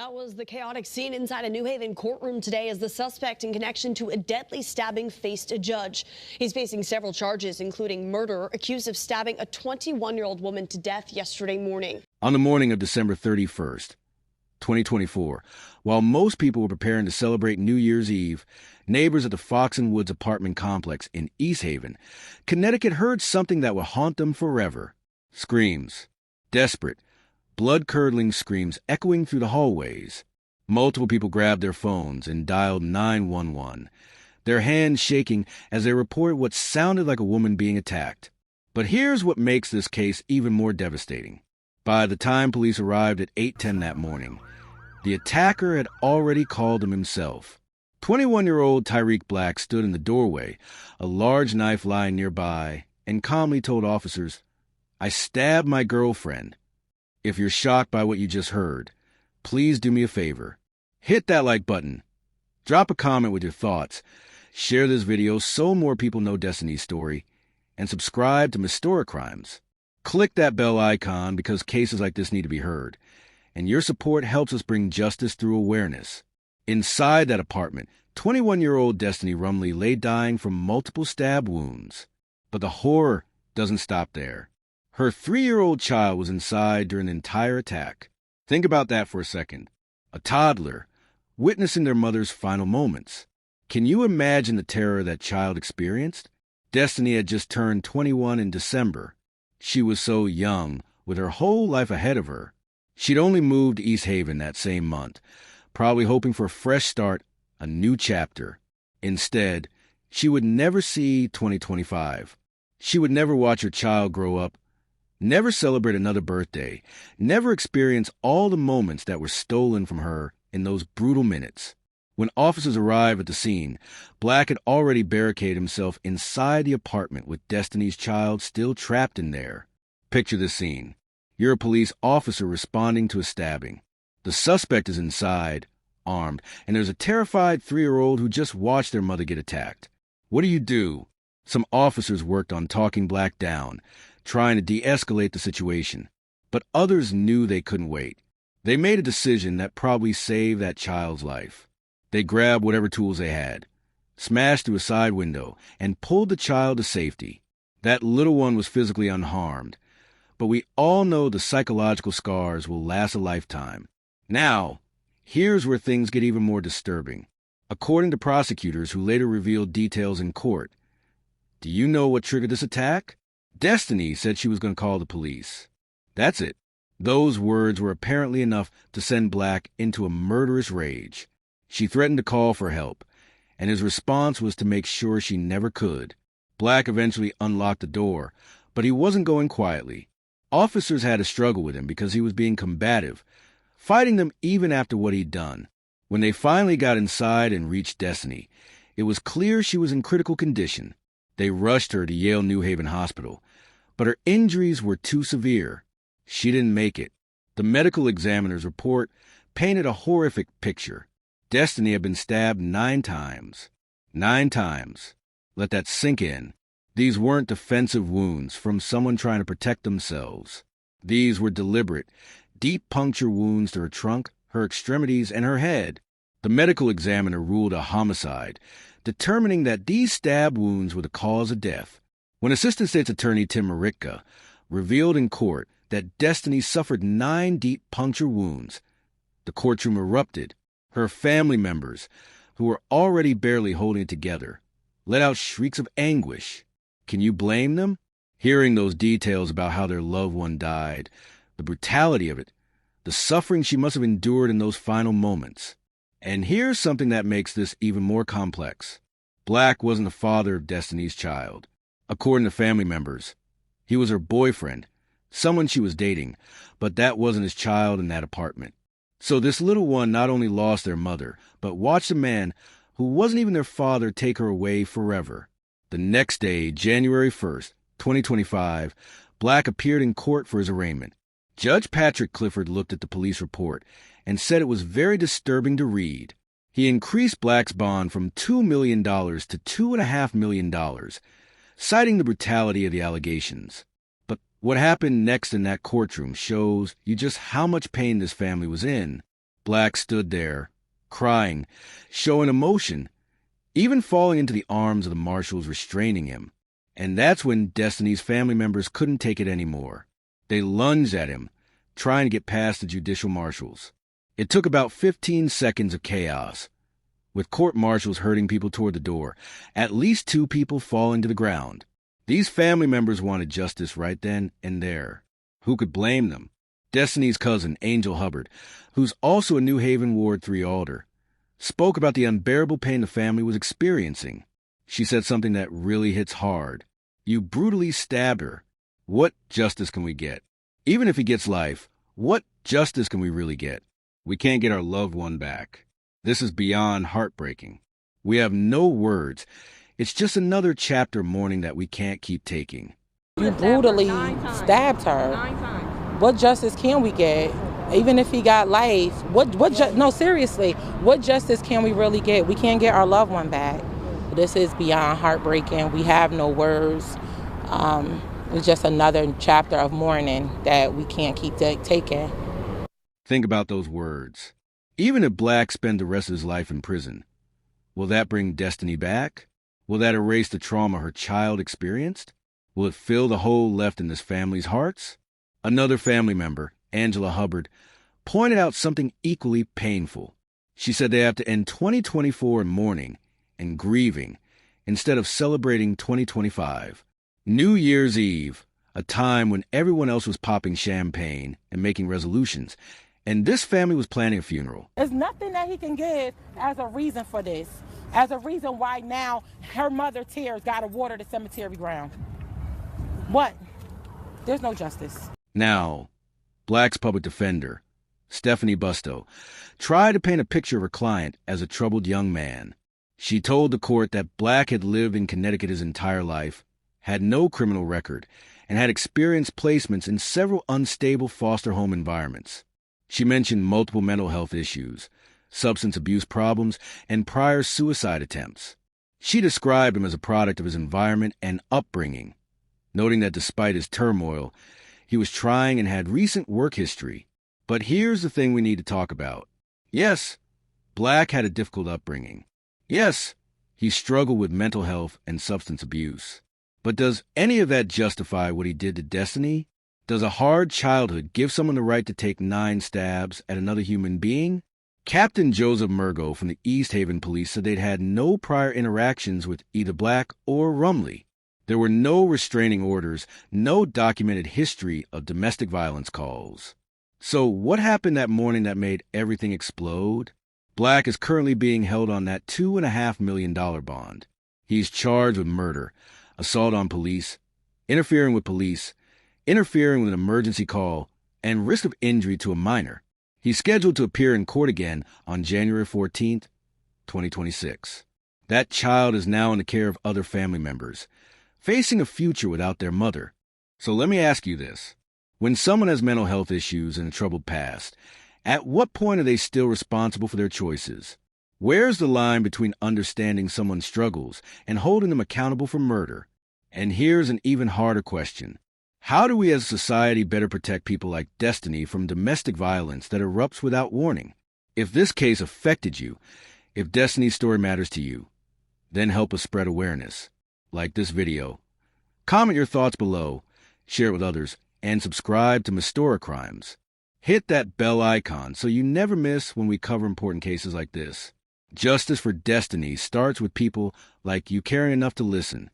That was the chaotic scene inside a New Haven courtroom today as the suspect in connection to a deadly stabbing faced a judge. He's facing several charges, including murder, accused of stabbing a 21-year-old woman to death yesterday morning. On the morning of December 31st, 2024, while most people were preparing to celebrate New Year's Eve, neighbors at the Fox and Woods apartment complex in East Haven, Connecticut heard something that would haunt them forever. Screams. Desperate, blood-curdling screams echoing through the hallways. Multiple people grabbed their phones and dialed 911, their hands shaking as they reported what sounded like a woman being attacked. But here's what makes this case even more devastating. By the time police arrived at 8:10 that morning, the attacker had already called him himself. 21-year-old Tyreek Black stood in the doorway, a large knife lying nearby, and calmly told officers, "I stabbed my girlfriend." If you're shocked by what you just heard, please do me a favor. Hit that like button. Drop a comment with your thoughts. Share this video so more people know Destiny's story. And subscribe to Mystoracrimes. Click that bell icon because cases like this need to be heard. And your support helps us bring justice through awareness. Inside that apartment, 21-year-old Destiny Rumley lay dying from multiple stab wounds. But the horror doesn't stop there. Her 3-year-old child was inside during the entire attack. Think about that for a second. A toddler, witnessing their mother's final moments. Can you imagine the terror that child experienced? Destiny had just turned 21 in December. She was so young, with her whole life ahead of her. She'd only moved to East Haven that same month, probably hoping for a fresh start, a new chapter. Instead, she would never see 2025. She would never watch her child grow up, never celebrate another birthday, never experience all the moments that were stolen from her in those brutal minutes. When officers arrived at the scene, Black had already barricaded himself inside the apartment with Destiny's child still trapped in there. Picture this scene. You're a police officer responding to a stabbing. The suspect is inside, armed, and there's a terrified 3-year-old who just watched their mother get attacked. What do? Some officers worked on talking Black down, trying to de-escalate the situation. But others knew they couldn't wait. They made a decision that probably saved that child's life. They grabbed whatever tools they had, smashed through a side window, and pulled the child to safety. That little one was physically unharmed, but we all know the psychological scars will last a lifetime. Now, here's where things get even more disturbing. According to prosecutors who later revealed details in court, do you know what triggered this attack? Destiny said she was going to call the police. That's it. Those words were apparently enough to send Black into a murderous rage. She threatened to call for help, and his response was to make sure she never could. Black eventually unlocked the door, but he wasn't going quietly. Officers had to struggle with him because he was being combative, fighting them even after what he'd done. When they finally got inside and reached Destiny, it was clear she was in critical condition. They rushed her to Yale New Haven Hospital, but her injuries were too severe. She didn't make it. The medical examiner's report painted a horrific picture. Destiny had been stabbed 9 times. 9 times. Let that sink in. These weren't defensive wounds from someone trying to protect themselves. These were deliberate, deep puncture wounds to her trunk, her extremities, and her head. The medical examiner ruled a homicide, determining that these stab wounds were the cause of death. When Assistant State's Attorney Tim Maritka revealed in court that Destiny suffered 9 deep puncture wounds, the courtroom erupted. Her family members, who were already barely holding it together, let out shrieks of anguish. Can you blame them? Hearing those details about how their loved one died, the brutality of it, the suffering she must have endured in those final moments. And here's something that makes this even more complex. Black wasn't the father of Destiny's child. According to family members, he was her boyfriend, someone she was dating, but that wasn't his child in that apartment. So this little one not only lost their mother, but watched a man who wasn't even their father take her away forever. The next day, January 1st, 2025, Black appeared in court for his arraignment. Judge Patrick Clifford looked at the police report and said it was very disturbing to read. He increased Black's bond from $2 million to $2.5 million, citing the brutality of the allegations. But what happened next in that courtroom shows you just how much pain this family was in. Black stood there, crying, showing emotion, even falling into the arms of the marshals restraining him. And that's when Destiny's family members couldn't take it anymore. They lunged at him, trying to get past the judicial marshals. It took about 15 seconds of chaos, with court marshals herding people toward the door, at least 2 people falling to the ground. These family members wanted justice right then and there. Who could blame them? Destiny's cousin, Angel Hubbard, who's also a New Haven Ward 3 alder, spoke about the unbearable pain the family was experiencing. She said something that really hits hard. You brutally stabbed her. What justice can we get? Even if he gets life, what justice can we really get? We can't get our loved one back. This is beyond heartbreaking. We have no words. It's just another chapter mourning that we can't keep taking. You brutally stabbed her. What justice can we get? Even if he got life, no, seriously, what justice can we really get? We can't get our loved one back. This is beyond heartbreaking. We have no words. It's just another chapter of mourning that we can't keep taking. Think about those words. Even if Black spends the rest of his life in prison, will that bring Destiny back? Will that erase the trauma her child experienced? Will it fill the hole left in this family's hearts? Another family member, Angela Hubbard, pointed out something equally painful. She said they have to end 2024 in mourning and grieving instead of celebrating 2025. New Year's Eve, a time when everyone else was popping champagne and making resolutions, and this family was planning a funeral. There's nothing that he can give as a reason for this, as a reason why now her mother tears got to water the cemetery ground. What? There's no justice. Now, Black's public defender, Stephanie Busto, tried to paint a picture of her client as a troubled young man. She told the court that Black had lived in Connecticut his entire life, had no criminal record, and had experienced placements in several unstable foster home environments. She mentioned multiple mental health issues, substance abuse problems, and prior suicide attempts. She described him as a product of his environment and upbringing, noting that despite his turmoil, he was trying and had recent work history. But here's the thing we need to talk about. Yes, Black had a difficult upbringing. Yes, he struggled with mental health and substance abuse. But does any of that justify what he did to Destiny? Does a hard childhood give someone the right to take 9 stabs at another human being? Captain Joseph Murgo from the East Haven Police said they'd had no prior interactions with either Black or Rumley. There were no restraining orders, no documented history of domestic violence calls. So what happened that morning that made everything explode? Black is currently being held on that $2.5 million bond. He's charged with murder, assault on police, interfering with police, interfering with an emergency call, and risk of injury to a minor. He's scheduled to appear in court again on January 14th, 2026. That child is now in the care of other family members, facing a future without their mother. So let me ask you this. When someone has mental health issues and a troubled past, at what point are they still responsible for their choices? Where's the line between understanding someone's struggles and holding them accountable for murder? And here's an even harder question. How do we as a society better protect people like Destiny from domestic violence that erupts without warning? If this case affected you, if Destiny's story matters to you, then help us spread awareness. Like this video. Comment your thoughts below, share it with others, and subscribe to Mystoracrimes. Hit that bell icon so you never miss when we cover important cases like this. Justice for Destiny starts with people like you caring enough to listen.